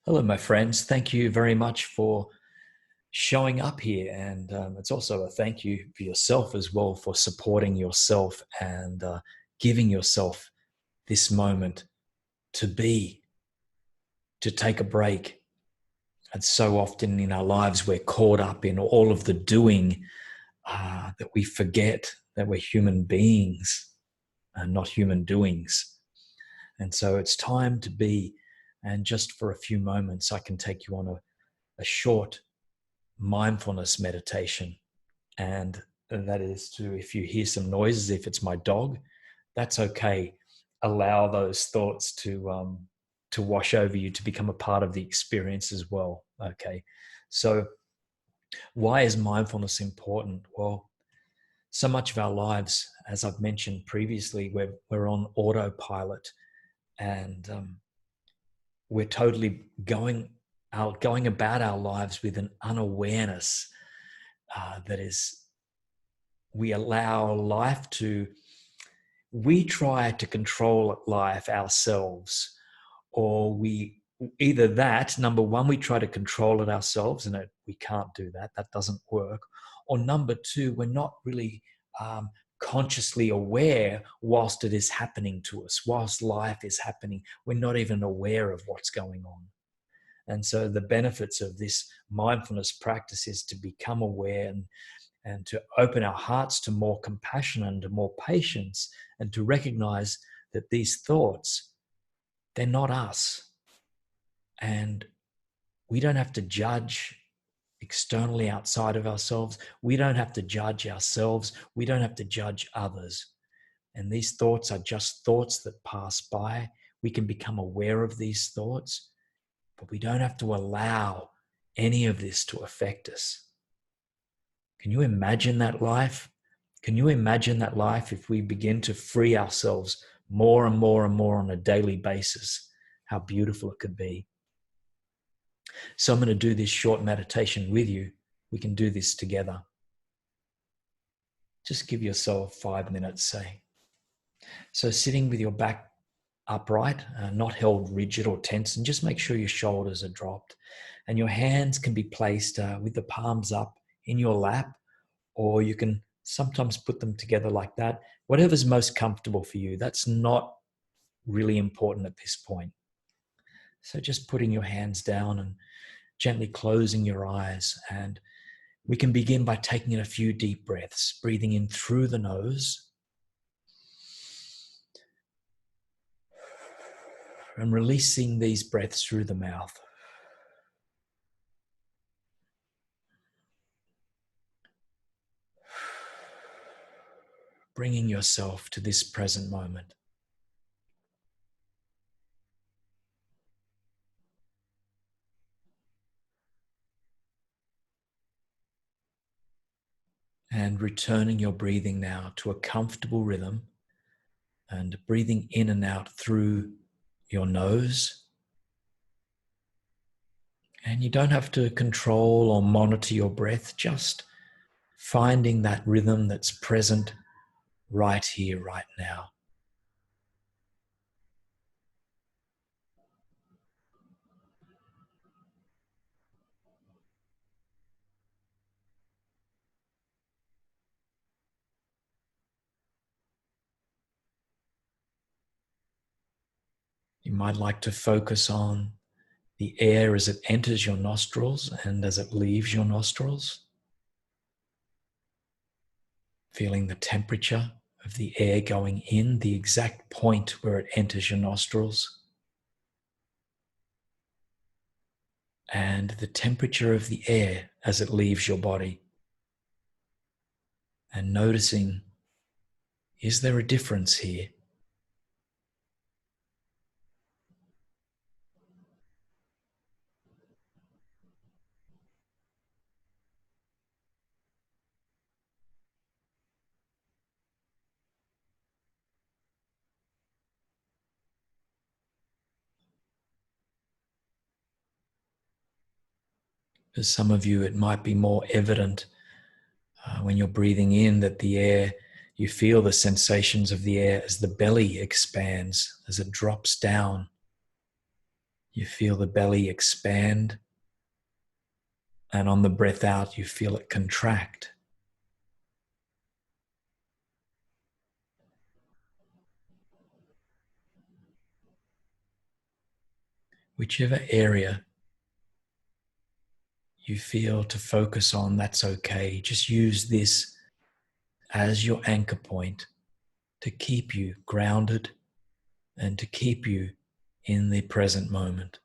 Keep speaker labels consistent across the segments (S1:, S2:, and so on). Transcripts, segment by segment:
S1: Hello, my friends. Thank you very much for showing up here. And it's also a thank you for yourself as well for supporting yourself and giving yourself this moment to be, to take a break. And so often in our lives, we're caught up in all of the doing that we forget that we're human beings and not human doings. And so it's time to be. And just for a few moments, I can take you on a short mindfulness meditation. And that is to, if you hear some noises, if it's my dog, that's okay. Allow those thoughts to wash over you, to become a part of the experience as well. Okay. So why is mindfulness important? Well, so much of our lives, as I've mentioned previously, we're on autopilot, and we're totally going about our lives with an unawareness that is, we allow life to, we try to control life ourselves, or we, either that, number one, we try to control it ourselves, and we can't do that. That doesn't work. Or number two, we're not really consciously aware whilst it is happening to us, whilst life is happening. We're not even aware of what's going on. And so the benefits of this mindfulness practice is to become aware and to open our hearts to more compassion and to more patience, and to recognize that these thoughts, they're not us. And we don't have to judge externally outside of ourselves. We don't have to judge ourselves. We don't have to judge others. And these thoughts are just thoughts that pass by. We can become aware of these thoughts, but we don't have to allow any of this to affect us. Can you imagine that life? Can you imagine that life if we begin to free ourselves more and more and more on a daily basis? How beautiful it could be. So I'm going to do this short meditation with you. We can do this together. Just give yourself 5 minutes, say. So sitting with your back upright, not held rigid or tense, and just make sure your shoulders are dropped. And your hands can be placed with the palms up in your lap, or you can sometimes put them together like that. Whatever's most comfortable for you. That's not really important at this point. So just putting your hands down and gently closing your eyes. And we can begin by taking in a few deep breaths, breathing in through the nose and releasing these breaths through the mouth. Bringing yourself to this present moment. And returning your breathing now to a comfortable rhythm, and breathing in and out through your nose. And you don't have to control or monitor your breath, just finding that rhythm that's present right here, right now. You might like to focus on the air as it enters your nostrils and as it leaves your nostrils. Feeling the temperature of the air going in, the exact point where it enters your nostrils. And the temperature of the air as it leaves your body. And noticing, is there a difference here? For some of you, it might be more evident when you're breathing in that the air, you feel the sensations of the air as the belly expands, as it drops down. You feel the belly expand, and on the breath out, you feel it contract. Whichever area you feel to focus on, that's okay. Just use this as your anchor point to keep you grounded and to keep you in the present moment,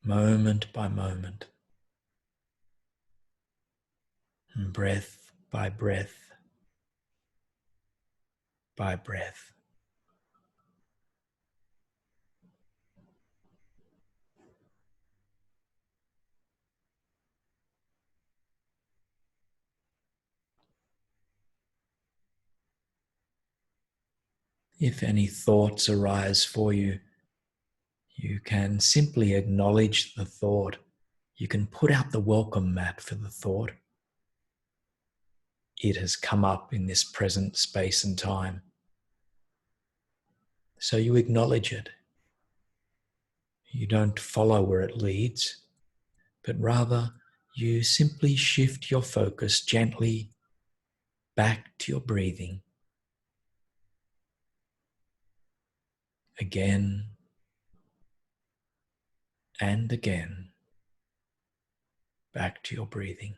S1: moment by moment, and breath by breath by breath. If any thoughts arise for you, you can simply acknowledge the thought. You can put out the welcome mat for the thought. It has come up in this present space and time. So you acknowledge it. You don't follow where it leads, but rather you simply shift your focus gently back to your breathing. Again and again, back to your breathing.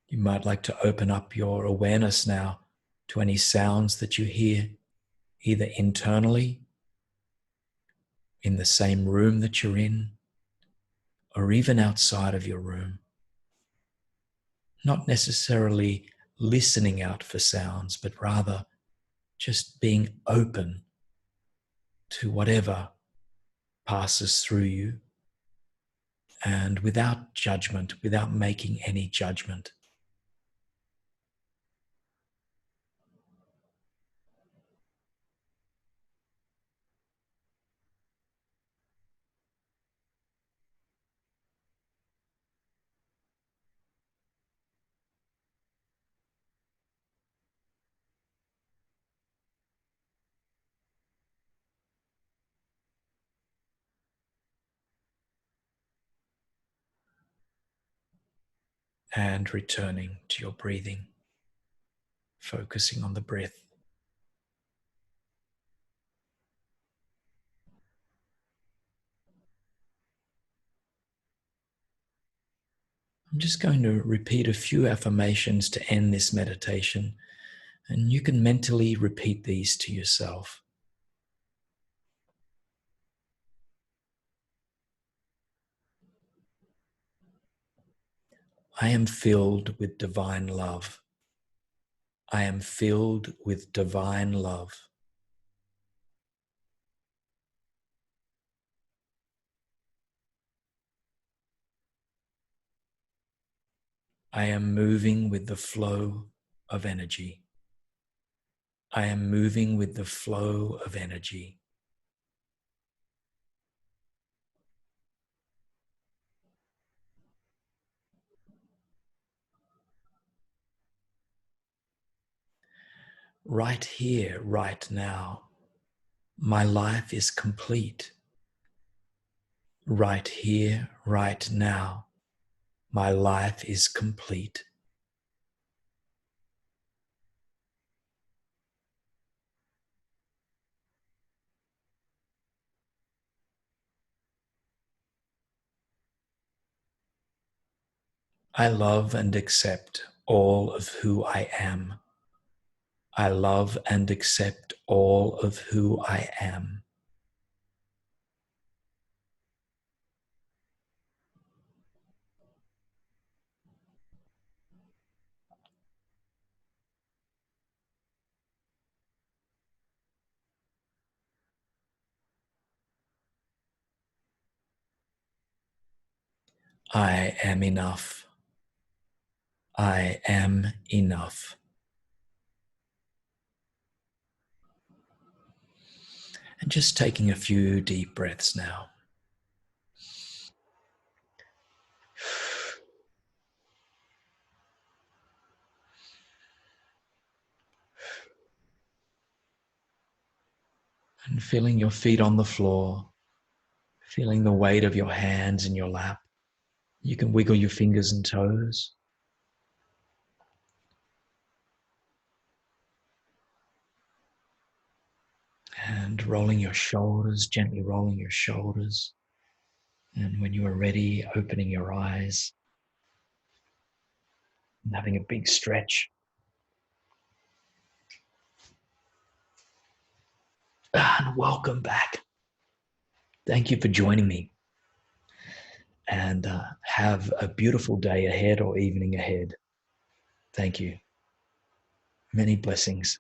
S1: You might like to open up your awareness now to any sounds that you hear, either internally, in the same room that you're in, or even outside of your room. Not necessarily listening out for sounds, but rather just being open to whatever passes through you, and without judgment, without making any judgment. And returning to your breathing, focusing on the breath. I'm just going to repeat a few affirmations to end this meditation, and you can mentally repeat these to yourself. I am filled with divine love. I am filled with divine love. I am moving with the flow of energy. I am moving with the flow of energy. Right here, right now, my life is complete. Right here, right now, my life is complete. I love and accept all of who I am. I love and accept all of who I am. I am enough. I am enough. And just taking a few deep breaths now. And feeling your feet on the floor, feeling the weight of your hands in your lap. You can wiggle your fingers and toes. And rolling your shoulders, gently rolling your shoulders. And when you are ready, opening your eyes and having a big stretch. And welcome back. Thank you for joining me. And have a beautiful day ahead or evening ahead. Thank you. Many blessings.